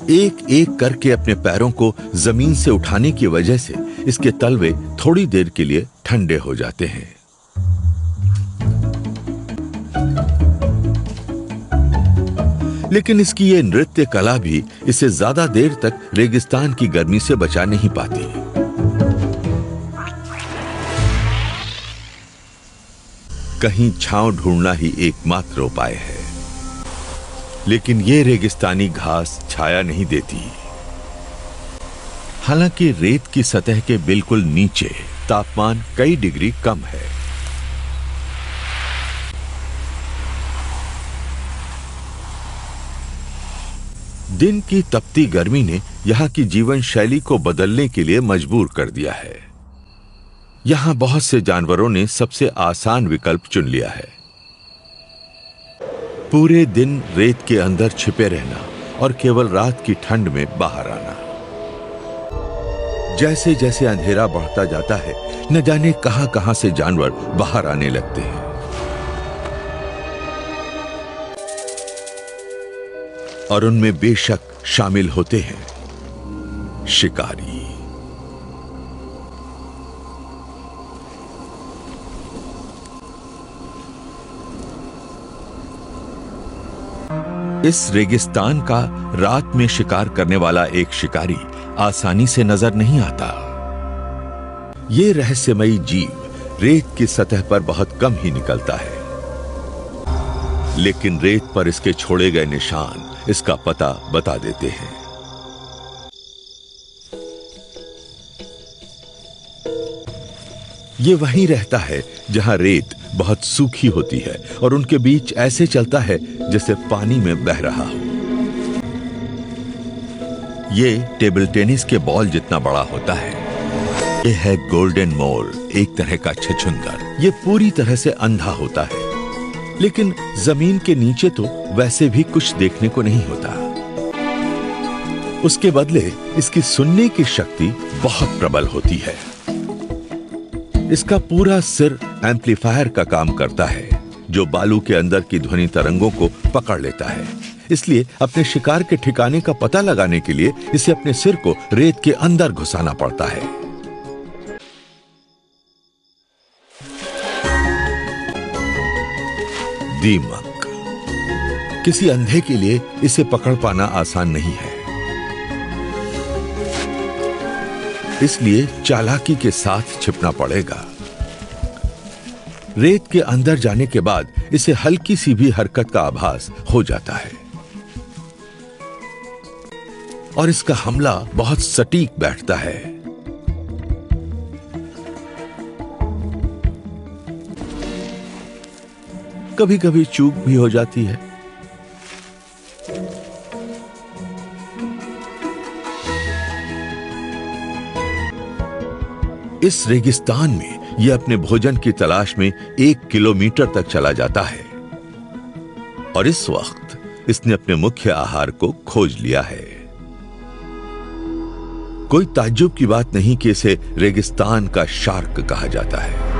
एक एक करके अपने पैरों को जमीन से उठाने की वजह से इसके तलवे थोड़ी देर के लिए ठंडे हो जाते हैं। लेकिन इसकी ये नृत्य कला भी इसे ज्यादा देर तक रेगिस्तान की गर्मी से बचा नहीं पाती। कहीं छांव ढूंढना ही एकमात्र उपाय है। लेकिन ये रेगिस्तानी घास छाया नहीं देती। हालांकि रेत की सतह के बिल्कुल नीचे तापमान कई डिग्री कम है। दिन की तपती गर्मी ने यहां की जीवन शैली को बदलने के लिए मजबूर कर दिया है। यहां बहुत से जानवरों ने सबसे आसान विकल्प चुन लिया है। पूरे दिन रेत के अंदर छिपे रहना और केवल रात की ठंड में बाहर आना। जैसे जैसे अंधेरा बढ़ता जाता है, न जाने कहां कहां से जानवर बाहर आने लगते हैं। और उनमें बेशक शामिल होते हैं शिकारी। इस रेगिस्तान का रात में शिकार करने वाला एक शिकारी आसानी से नजर नहीं आता। ये रहस्यमयी जीव रेत की सतह पर बहुत कम ही निकलता है। लेकिन रेत पर इसके छोड़े गए निशान इसका पता बता देते हैं। ये वहीं रहता है जहां रेत बहुत सूखी होती है और उनके बीच ऐसे चलता है जैसे पानी में बह रहा हो। ये टेबल टेनिस के बॉल जितना बड़ा होता है। ये है गोल्डन मोर, एक तरह का छछूंदर। ये पूरी तरह से अंधा होता है, लेकिन जमीन के नीचे तो वैसे भी कुछ देखने को नहीं होता। उसके बदले इसकी सुनने की शक्ति बहुत प्रबल होती है। इसका पूरा सिर एम्पलीफायर का काम करता है, जो बालू के अंदर की ध्वनि तरंगों को पकड़ लेता है। इसलिए अपने शिकार के ठिकाने का पता लगाने के लिए इसे अपने सिर को रेत के अंदर घुसाना पड़ता है। दीमक। किसी अंधे के लिए इसे पकड़ पाना आसान नहीं है, इसलिए चालाकी के साथ छिपना पड़ेगा। रेत के अंदर जाने के बाद इसे हल्की सी भी हरकत का आभास हो जाता है और इसका हमला बहुत सटीक बैठता है। कभी कभी चूक भी हो जाती है। इस रेगिस्तान में यह अपने भोजन की तलाश में 1 किलोमीटर तक चला जाता है और इस वक्त इसने अपने मुख्य आहार को खोज लिया है। कोई ताज्जुब की बात नहीं कि इसे रेगिस्तान का शार्क कहा जाता है।